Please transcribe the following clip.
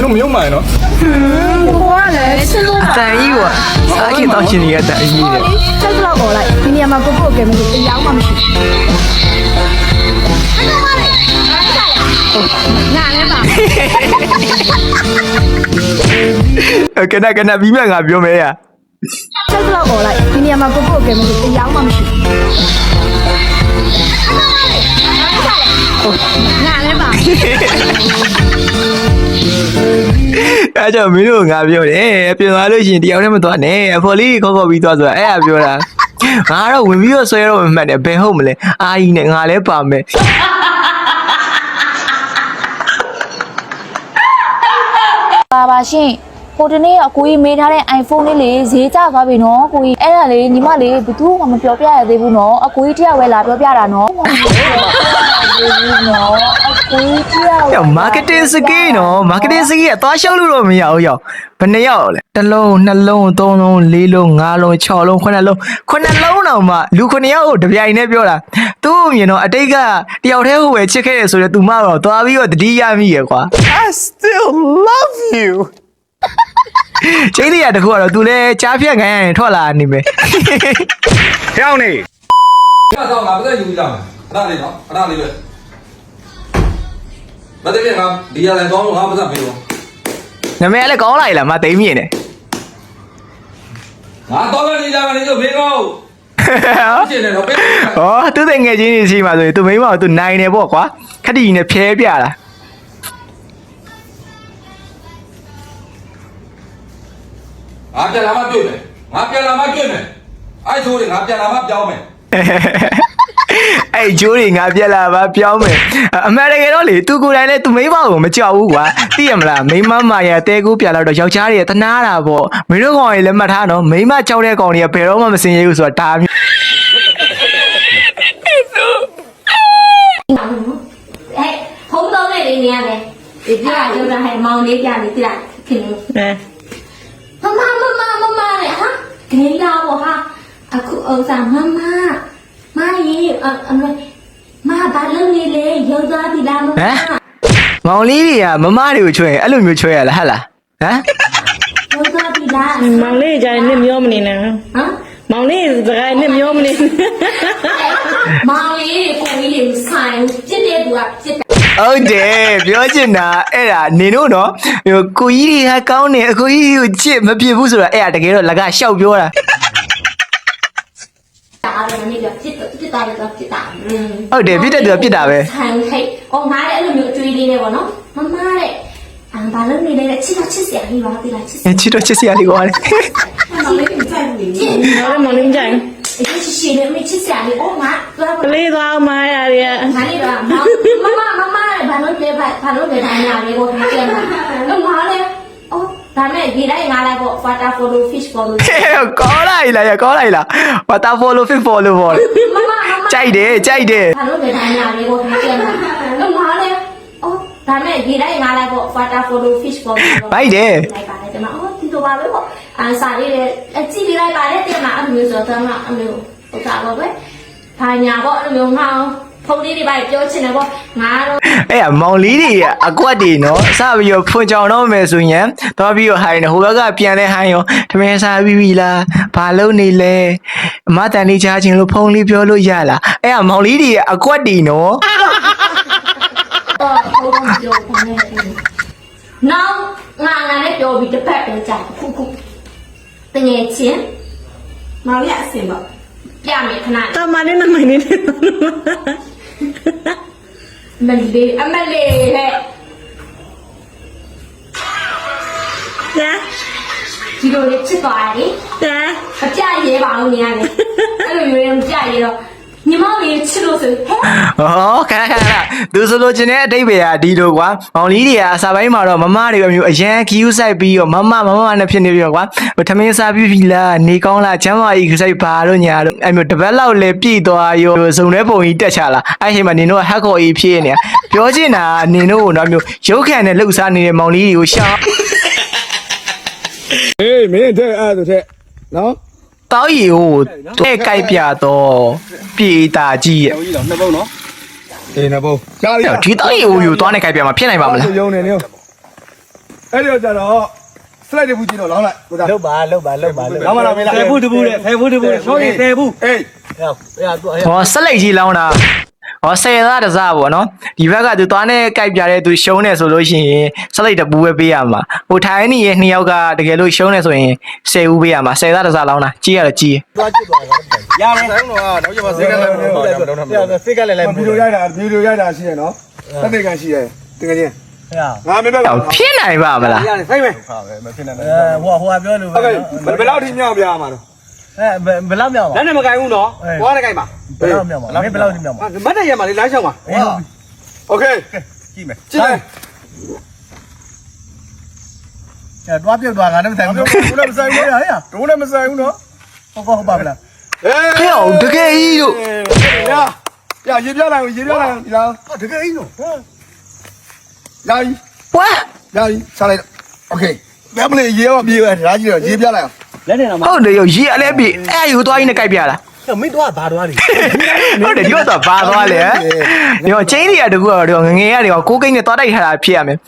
弄没有买呢？我嘞，吃路嘛。在意我，啥去到心里也在意的。再知道我来，明年嘛哥哥给我们养嘛去。跟那比面啊，表妹呀。再知道我来，明年嘛哥哥给我们养嘛去。拿来吧。အဲ့ကြောင့်မင်းတို့ငါပြောတယ်ပြင်သွားလို့ရှိရင်တယောက်တည်းမသွားနဲ့အဖော်လေးခေါက်ပြီးသွားဆိုတာအဲ့ဒါပြောတာငါတော့ဝင်ပြီးတော့ဆွဲတော့မမှတ်တယ်ဘယ်ဟုတ်မလဲအာကြီးနဲ့ငါလည်းပါမယ်ပါရှင်ဟိုတနေ့အကိုကြီးမေးထားတဲ့ iPhone လေးလေဈေးကျသွားပြီနော်ကိုကြီးအဲ့ဒါလေညီမလေးဘသူမှမပြောပြရသေးဘူးနော်အကိုကြီးတယောက်ပဲလာပြောပြတာနော်ယော marketing skill နော် marketing skill ကသွားရှောက်လို့တော့မရဘူးယောဘယ်နှစ်ယောက်လဲတစ်လုံးနှစ်လုံးသုံးလုံးလေးလုံးငါးလုံး၆လုံးခုနှစ်လုံးတော့မှလူ9ယောက်ကိုတပြိုင်နဲ့ပြောတာသူ့မြင်တော့အတိတ်ကတယောက်တည်းဟိုပဲချစ်ခဲ့ရဆိုတော့သူမတော့သွားပြီးတော့တတိယမိရကွာ I still love you ချိန်လေးရတခုကတော့သူလည်းကြားဖြတ်ခံရရင်ထွက်လာနေမယ်跳你不要到哪不在有讲，哪里找？哪里去？那这边看，离下来装路还不是没有？ နာမည်လည်းကောင်းလိုက်လားမသိမြင်တယ် 啊，到了你家你就没搞，现在都别。 ဟောသူတဲ့ငယ်ချင်းကြီးရှိမှဆိုရင်သူမိမကသူနိုင်တယ်ပေါ့ကွာခက်တီနဲ့ဖျဲပြတာ 俺别他妈对没，俺别他妈对没，爱说的俺别他妈标没。 အဲ့ဂျိုးတွေငါပြက်လာပါပြောင်းမယ်အမှန်တကယ်တော့လေသူကိုယ်တိုင်လည်းသူမိမကိုမကြောက်ဘူးကွာသိရမလားမိမမရတဲကူးပြလာတော့ယောက်ျားတွေတနာတာပေါ့မင်းတို့ကောင်တွေလည်းမှတ်ထားနော်မိမကြောက်တဲ့ကောင်တွေကဘယ်တော့မှမစင်ရဘူးဆိုတာဒါမျိုး 哎，红豆那里面嘞，你这样就是还忙你家里这样肯定。妈妈嘞哈，给老婆哈，啊哭上妈妈，妈姨妈把冷你嘞，有多的啦妈妈。 မောင်လေးတွေကမမတွေကိုချွဲအဲ့လိုမျိုးချွဲရလားဟဟလားဟမ် 有多的啦。 မောင်လေးကြိုင်နဲ့မျောမနေနဲ့ 啊？ မောင်လေးစကိုင်းနဲ့မျောမနေ 妈姨，公姨ဆိုင်ပြစ်တဲ့သူကပြစ်တာ ဟုတ်တယ်ပြောချင်တာအဲ့ဒါနင်တို့နော်ဟိုကိုကြီးတွေကကောင်းနေအကိုကြီးကိုချစ်မပြစ်ဘူးဆိုတာအဲ့ဒါတကယ်တော့လကရှောက်ပြောတာ တာလည်းနေပြစ်တာလည်းပြစ်တာ ဟုတ်တယ်ပြစ်တဲ့သူကပြစ်တာပဲ ဆိုင်ဟဲ့အော်ငါလည်းအဲ့လိုမျိုးအကျွေးလေးနဲ့ပေါ့နော်မမတဲ့ဘာလို့နေလဲချစ်တော့ချစ်စရာကြီးပါသေးလားချစ် ချစ်တော့ချစ်စရာလေးကွာလေ မောင်လေးကိုကြိုက်ဘူးလေ မောင်လေးကြိုင် အဲ့ဒီရှိနေမိချစ်စရာလေးအော်ငါသွား ကလေးသွားမှရရ ငါလေးတော့မမဘာလို့လဲဘာလို့လဲတိုင်းလာလေးကိုထိုင်ကြမှာတော့ငါလည်းအော်ဒါမဲ့ဒီတိုင်းငါလည်းပေါ့ water follow fish follow ကောင်းလိုက်လားကောင်းလိုက်လားဘာတာ follow fit follow ပေါ့ မမ ကြိုက်တယ် ဘာလို့လဲတိုင်းလာလေးကိုထိုင်ကြမှာတော့ငါလည်းအော်ဒါမဲ့ဒီတိုင်းငါလည်းပေါ့ water follow fish follow ဘိုက်တယ် လိုက်ပါတယ်ကျွန်မအော်ဒီလိုပါပဲပေါ့စာလေးလည်းအကြည့်လိုက်ပါတယ်တင်မှာအဲ့လိုမျိုးဆိုတော့ကျွန်မအဲ့လိုဟိုတာပါပဲဘာညာပေါ့အဲ့လိုမျိုးငါဖုန်းလေးတွေပါပြောချင်တယ်ပေါ့ငါတော့ အဲ့မောင်လေးတွေအကွက်တွေနော်စပြီးတော့ဖွန်ချောင်တော့မယ်ဆိုရင်တော့ပြီးတော့ဟိုင်းဟိုဘက်ကပြန်လဲဟိုင်းရောတမင်စားပြီးပြီလားဘာလုပ်နေလဲအမတန်လေးချားချင်းလို့ဖုန်းလေးပြောလို့ရလားအဲ့မောင်လေးတွေအကွက်တွေနော် တော့ဟိုတော့ပြောပါမယ်နောက်ငါလည်းပြောပြီးတစ်ဖက်ပဲကြာခုတငယ်ချင်းမောင်ရအစင်ပေါ့ပြမယ်ခဏ တမလေးနမိုင်နေတယ် မလေးအမလေးဟဲ့ ညာ ဒီလိုလေးချစ်သွားတယ် ညာ အပြရဲပါအောင်နေရတယ်အဲ့လိုမျိုးမပြရဲတော့ညီမလေးချစ်လို့ဆိုဟဲ့ ဟောခဏသူဆိုလို့ချင်းတဲ့အတိတ်ပဲဒီလိုကွာမောင်လေးတွေကအစာပိုင်းမှာတော့မမတွေမျိုးအရန်ခီးယူဆိုင်ပြီးတော့မမနဲ့ဖြစ်နေပြီးတော့ကွာထမင်းစားပြီးပြီလားနေကောင်းလားချမ်းသာကြီးခစိုက်ပါတော့ညာတော့အဲ့မျိုးတပတ်လောက်လဲပြည့်သွားရောစုံတဲ့ပုံကြီးတက်ချလာအဲ့ချိန်မှာနင်တို့ကဟက်ခေါ်ကြီးဖြစ်နေပြောချင်တာနင်တို့ကတော့မျိုးရုပ်ခံနဲ့လှုပ်ရှားနေတဲ့မောင်လေးတွေကိုရှောင်း အေးမင်းတဲ့အဲ့ဒါတဲ့နော် တောက်ရီကိုတဲ့ကြိုက်ပြတော့ပြေတာကြီးရဲ့ ဟိုကြီးတော့နှစ်ပုံနော်အေးနှစ်ပုံကြားရ ဒီတောက်ရီကိုယူသွားနေကြိုက်ပြမှာဖြစ်နိုင်ပါမလား ရုံနေနေ အဲ့ဒီတော့ကြတော့စလိုက်တဲ့ဘူးကြီးတော့လောင်းလိုက်ကိုသား လောက်ပါလောက်ပါလောက်ပါ လောင်းမလားမင်းလား ဖဲဘူးတဘူးတဲ့ဖဲဘူးတဘူးရှောင်းရင်ဖဲဘူး အေး ဟောဆက်လိုက်ကြီးလောင်းတာဟော10သားတစားပေါ့နော်ဒီဘက်ကသူသွားနဲ့ကြိုက်ပြတဲ့သူရှုံးနေဆိုလို့ရှိရင်ဆက်လိုက်တပူပဲပေးရမှာဟိုထိုင်းနေရဲ့2ယောက်ကတကယ်လို့ရှုံးနေဆိုရင်10ဦးပေးရမှာ10သားတစားလောင်းတာကြီးရတယ်ကြီး သွားကျွတ်သွားတာရတယ် ဆိုင်တော့တော့ကျမစိတ်ကလည်းတော့တော့တော့ စိတ်ကလည်းလည်း ဗီဒီယိုရိုက်တာရှိရနော်တက်တဲ့ကန်ရှိရတကယ်ချင်း ဟဲ့ ငါမင်းပဲ တော့ဖြစ်နိုင်ပါမလား ရတယ်ဆိုင်မယ်ဟာပဲမဖြစ်နိုင်ဘူး ဟိုပြောလို့ ဟုတ်ကဲ့ဘယ်လောက်ထိမြောက်ပြရမှာတော့ ဘယ်လောက်မြောက်ပါ လက်နဲ့မကင်ဘူးနော်ဘွားနဲ့ကင်ပါ ဘယ်လောက်မြောက်ပါမင်းဘယ်လောက်မြောက်ပါ မတ်တရမှာလေလမ်းလျှောက်ပါโอเค ကြည့်မယ် ကြည့်လိုက် တွားပြုတ်သွားငါလည်းမဆိုင်ဘူး ဘုရားမဆိုင်ဘူးဟဲ့တို့လည်းမဆိုင်ဘူးနော် ဟုတ်ပါမလား ဟေး ဟဲ့အောင်တကယ်ကြီးတို့ ရရေပြလိုက်ဒီလားတကယ်ကြီးနော်လာပြီ ဝါ လာပြီစားလိုက်โอเคဘယ်မလဲရေရောပြေးပဲဓာကြီးတော့ရေပြလိုက်အောင် လက်နေတော့ ဟုတ်တယ်ရောရေအလဲပြီအဲ့ယူသွားကြီးနဲ့ကြိုက်ပြတာ မင်းတော့ဘာသွားနေ ဟုတ်တယ်ဒီကတော့ပါသွားလေဒီတော့ချင်းတွေကတကူကတော့ငငယ်ရတယ်ကိုကိန်းနဲ့သွားတိုက်ထားတာဖြစ်ရမယ်